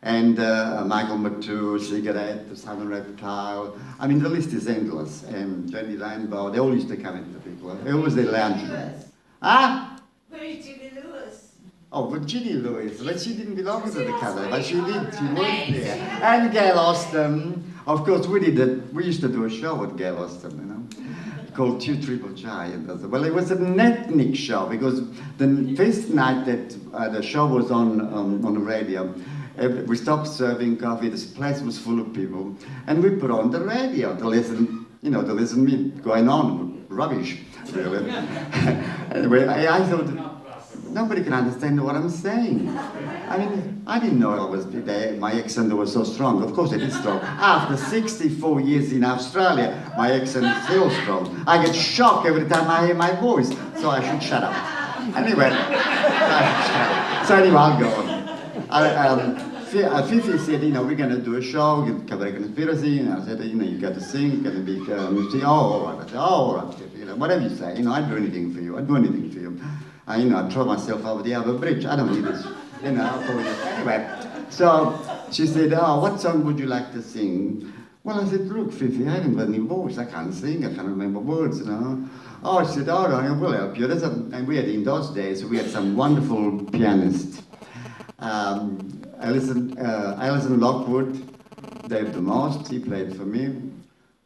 and Michael McToo, Cigarette, The Southern Reptile. I mean, the list is endless. And Jenny Rainbow, they all used to come into Piccolo. It was the lounge room. Ah? Where's Ginny Lewis? Oh, Virginia Lewis, but she didn't belong to the Cabaret, but she did, she worked there. And Gail Austin. Of course, we used to do a show with Gail Austin, you know, called Two Triple J. Well, it was an ethnic show because the first night that the show was on the radio, we stopped serving coffee, this place was full of people, and we put on the radio to listen, you know, to listen to me going on, rubbish, really. Anyway, I thought, nobody can understand what I'm saying. I mean, I didn't know my accent was so strong. Of course it is strong. After 64 years in Australia, my accent is still strong. I get shocked every time I hear my voice, so I should shut up. Anyway, I'll go on. Fifi said, you know, we're going to do a show, Cabaret Conspiracy, and I said, you know, you got to sing, got to be, oh, all right. I said, oh, all right, Fifi, you know, whatever you say, you know, I'd do anything for you, I'd do anything for you. You know, I throw myself over the other bridge. I don't need this, you know. Anyway, so she said, oh, what song would you like to sing? Well, I said, look, Fifi, I haven't got any voice. I can't sing. I can't remember words, you know. Oh, she said, all right, we'll help you. And we had, in those days, we had some wonderful pianists. Alison Lockwood, Dave DeMost, he played for me.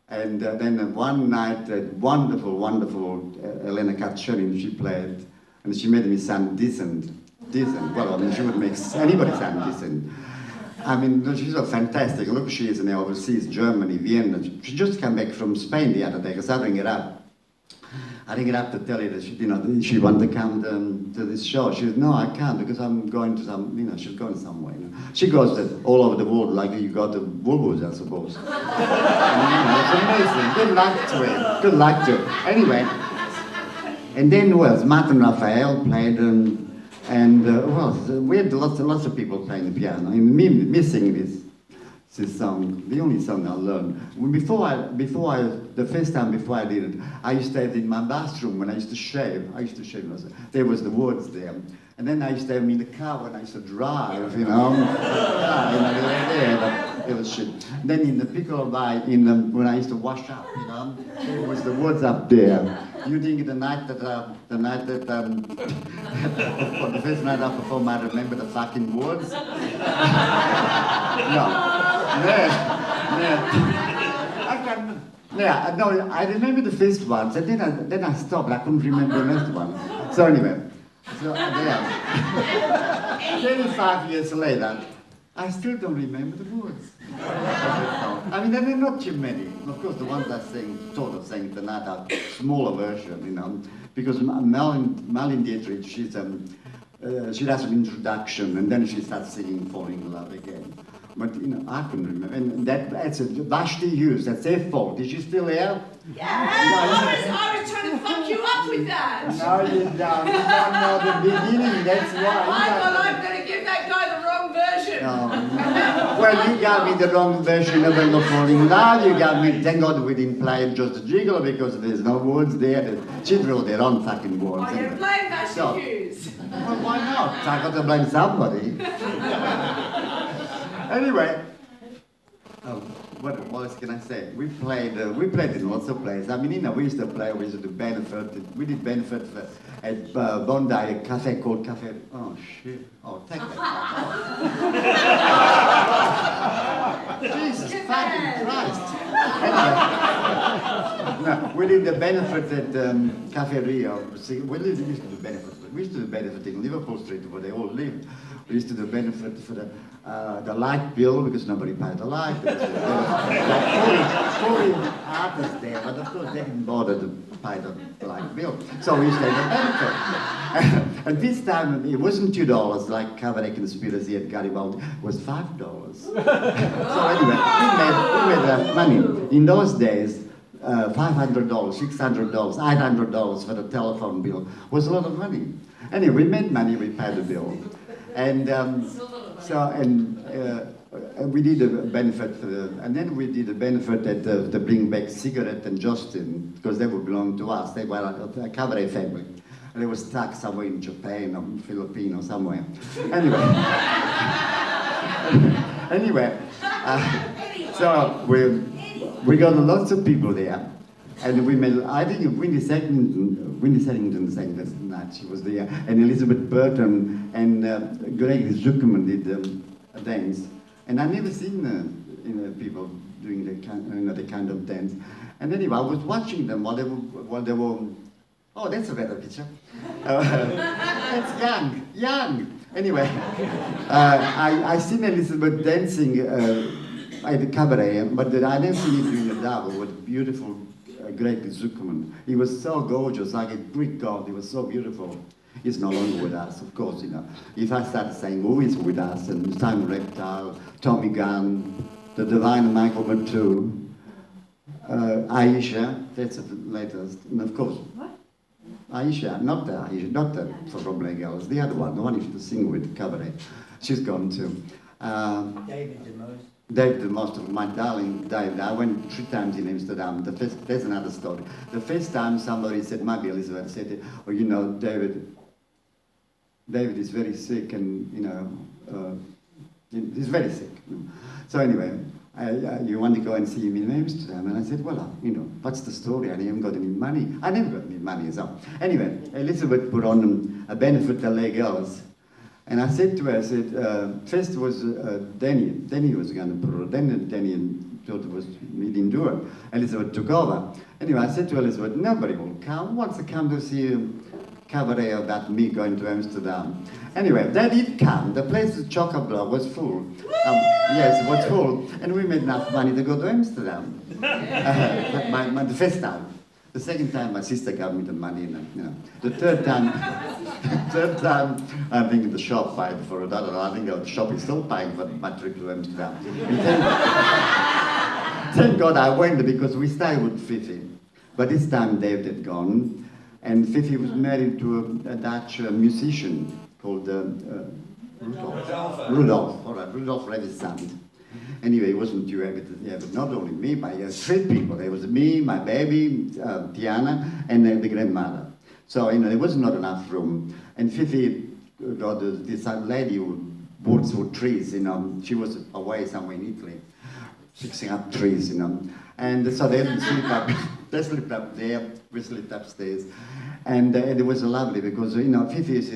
And then one night, wonderful Elena Cacciolin, she played. And she made me sound decent. Well, I mean, she would make anybody sound decent. I mean, she's so fantastic. Look, she is now overseas, Germany, Vienna. She just came back from Spain the other day, because I ring her up. I ring her up to tell her that she, you know, she wanted to come to this show. She said, no, I can't, because I'm going to some, you know, she's going somewhere. You know. She goes all over the world, like you go to Woolworths, I suppose. You know, it's amazing. Good luck to her. Good luck to her. Anyway. And then, well, Martin Raphael played, well, we had lots of people playing the piano. And me singing this song, the only song I learned. The first time before I did it, I used to have it in my bathroom when I used to shave. There was the words there. And then I used to have them in the car when I used to drive, you know. It was shit. Then in the Piccolo when I used to wash up, you know, there was the words up there. You think the night that the first night I performed, I remember the fucking words? No. I remember the first ones, and then I stopped. I couldn't remember the next one. So anyway, 25 years later, I still don't remember the words. I mean, there are not too many. Of course, the ones I thought of saying tonight are smaller version, you know, because Marlene Dietrich, she does an introduction, and then she starts singing Falling in Love Again. But, you know, I couldn't remember. And that's Vashti Hughes, that's their fault. Is she still there? Yeah, I was trying to fuck you up with that. No, you don't. You don't know the beginning, that's why. I'm going to give that guy the wrong version. Well, you got me the wrong version of the Falling in Love. You got me, thank God we didn't play it just a jiggle because there's no words there. She wrote their own fucking words. Oh, you're playing Vashti Hughes. Well, why not? I got to blame somebody. Anyway, what else can I say? We played in lots of places. I mean, you know, we used to do benefit. We did benefit at Bondi, a cafe called Cafe. Oh shit! Oh, take that. Jesus fucking Christ! Anyway, no, we did the benefit at Cafe Rio. See, we used to do benefit. We used to do benefit in Liverpool Street where they all lived. We used to do benefit for the light bill because nobody paid the light. There was like 40 artists there, but of course they didn't bother to pay the light bill. So we used to have a benefit. And this time it wasn't $2 like Cabaret Conspiracy at Garibaldi, it was $5. So anyway, we made money. In those days, $500, $600, $800 for the telephone bill was a lot of money. Anyway, we made money, we paid the bill. And we did a benefit and then we did a benefit at the Bring Back Cigarette and Justin, because they would belong to us. They were a Cabaret family. And they were stuck somewhere in Japan or Philippines or somewhere. Anyway. Anyway, so we got lots of people there. And we met, I think Winnie Seddington sang that night, she was there, and Elizabeth Burton and Greg Zuckerman did a dance. And I've never seen people doing the kind of dance. And anyway, I was watching them while they were oh, that's a better picture. That's young. Anyway, I seen Elizabeth dancing at the Cabaret, but I didn't see it during the double with beautiful Greg Zuckerman. He was so gorgeous, like a Greek god. He was so beautiful. He's no longer with us, of course, you know. If I started saying who is with us, and Simon Reptile, Tommy Gunn, the Divine Michael Matu, Aisha, that's the latest, and of course, what? Aisha, not the from Black Girls, the other one, the one who used to sing with Cabaret. She's gone too. David the most of my darling David. I went 3 times in Amsterdam. There's another story. The first time somebody said, maybe Elizabeth said, oh, you know, David is very sick, and you know, he's very sick. So anyway, you want to go and see him in Amsterdam? And I said, well, you know, what's the story? I haven't got any money. I never got any money. So anyway, Elizabeth put on a benefit to LA Girls. And I said to her, I said, first was Danny. Danny was going to put it. Then Danny thought it was, he didn't do it. Elizabeth took over. Anyway, I said to Elizabeth, nobody will come. Who wants to come to see a Cabaret about me going to Amsterdam? Anyway, they did come. The place, Chocolate was full. Yes, it was full. And we made enough money to go to Amsterdam. The first time. The second time, my sister gave me the money, and you know. The third time, I think the shop paid for it. I don't know. I think the shop is still paying for my trip to Amsterdam. Thank God I went because we stayed with Fifi. But this time David had gone, and Fifi was married to a Dutch musician called Rudolph. Rudolph Revisant. Anyway, it wasn't too happy to have not only me, but 3 people. There was me, my baby, Tiana, and the grandmother. So, you know, there was not enough room. And Fifi got this lady who works with trees, you know. She was away somewhere in Italy, fixing up trees, you know. And so they didn't sleep up. They slept up there, we slept upstairs. And it was lovely because, you know, Fifi is,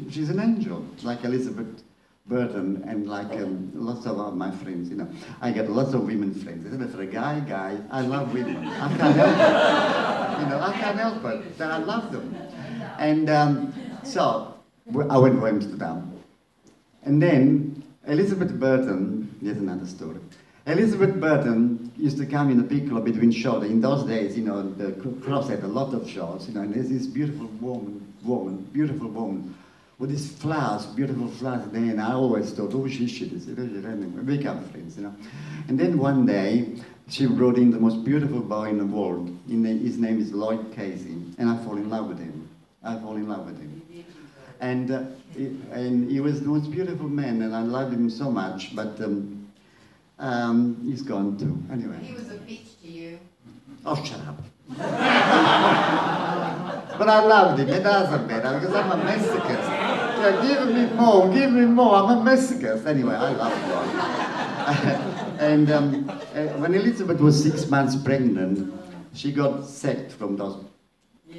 she's an angel, like Elizabeth Burton, and like lots of my friends, you know. I get lots of women friends. Isn't it? For a guy, I love women. I can't help it. You know, I can't help it. But I love them. And so I went to Amsterdam. And then Elizabeth Burton, here's another story. Elizabeth Burton used to come in the Piccolo between shows. In those days, you know, the Cross had a lot of shows, you know, and there's this beautiful woman, with these flowers, beautiful flowers there, and I always thought, oh, she is. We become friends, you know. And then one day, she brought in the most beautiful boy in the world. His name is Lloyd Casey, and I fall in love with him. And he was the most beautiful man, and I loved him so much, but he's gone too, anyway. He was a bitch to you. Oh, shut up. But I loved him, it doesn't matter, because I'm a masochist. Yeah, give me more, I'm a masochist. Anyway, I love God. And when Elizabeth was 6 months pregnant, she got sacked from those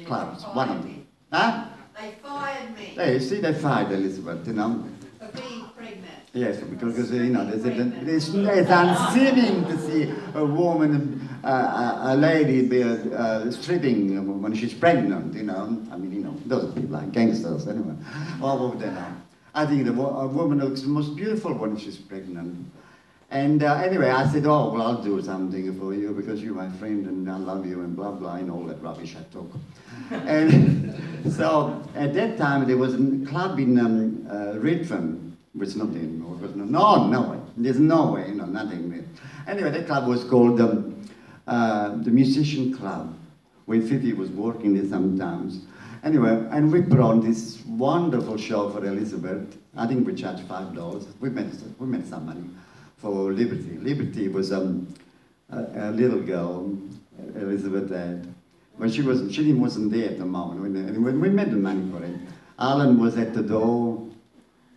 clubs, one of them. Huh? They fired me. Hey, see, they fired Elizabeth, you know. For being pregnant. Yes, because you know, it's unseeming to see a woman, a lady stripping when she's pregnant, you know. I mean, you know, those people are gangsters anyway. All over there now. I think a woman looks the most beautiful when she's pregnant. And anyway, I said, oh, well, I'll do something for you because you're my friend and I love you and blah, blah, and all that rubbish I talk. And so at that time, there was a club in Redfern. It's not there anymore. No way. There's no way, you know, nothing there. Anyway, that club was called the Musician Club, where Fifi was working there sometimes. Anyway, and we put on this wonderful show for Elizabeth. I think we charged $5. We made some money for Liberty. Liberty was a little girl Elizabeth had. But she wasn't there at the moment. And we made the money for it. Alan was at the door.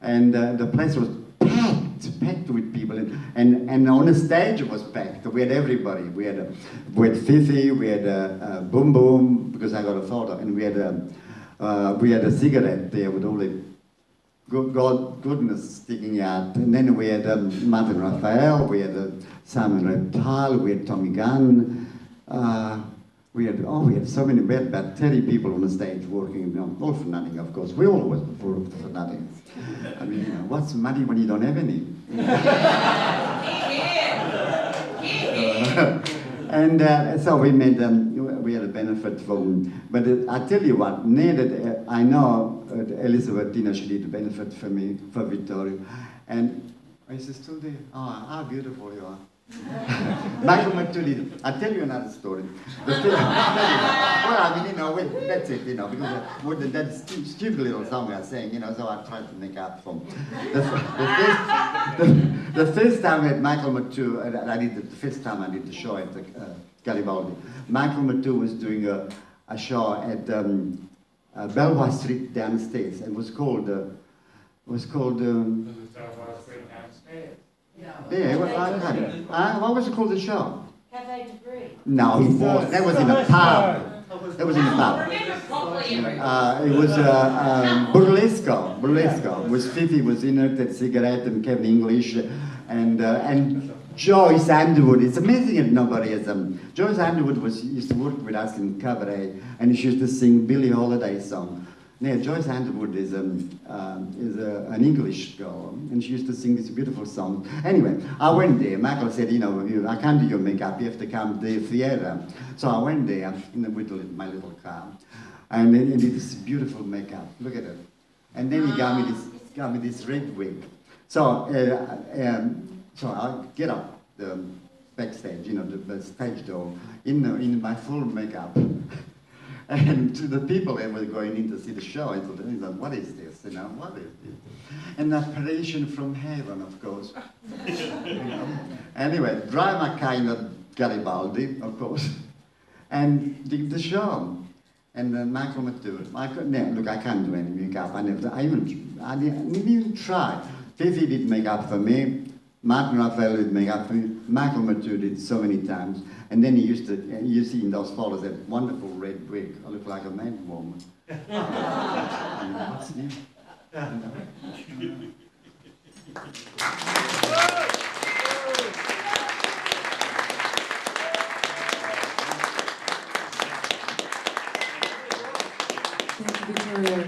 and the place was packed with people, and on the stage it was packed. We had everybody. We had Fifi, we had Boom Boom, because I got a photo, and we had a cigarette there with all the goodness sticking out. And then we had Martin Raphael, we had Simon Reptile, we had Tommy Gunn. We had so many, we had about 30 people on the stage working, all for nothing, of course. We all work for nothing. I mean, what's money when you don't have any? And so we made we had a benefit from, but I tell you what, I know Elizabeth Tina, she did a benefit for me, for Vittorio, and is she still there? Oh, how beautiful you are. Michael McTully, I'll tell you another story. Well, I mean, that's it, because with that stupid little song I sang, so I tried to make up from. The first time I met Michael McTully, the first time I did the show at Garibaldi, Michael McTully was doing a show at Belvoir Street downstairs, and was called yeah, what was it called, the show? Cafe de Brie. No, that was in a pub. That was in a pub. It was Burlesco. Was Fifi was in it, that cigarette, and Kevin English, and Joyce Underwood. It's amazing that nobody has Joyce Underwood used to work with us in Cabaret, and she used to sing Billie Holiday song. Now, Joyce Underwood is an English girl, and she used to sing this beautiful song. Anyway, I went there. Michael said, I can't do your makeup, you have to come to the theater. So I went there with my little car, and then he did this beautiful makeup. Look at it. And then he got me this red wig. So I get up the backstage, the stage door, in my full makeup. And to the people that were going in to see the show, I thought, what is this? What is this? An apparition from heaven, of course. Anyway, drive my car in Garibaldi, of course, and did the show. And Michael McTully, look, I can't do any makeup. I didn't even try. Fifi did makeup for me. Martin Raphael did makeup for me. Michael McTully did so many times. And then you see in those photos that wonderful red wig. I look like a mad woman. What's new? Thank you, Vittorio.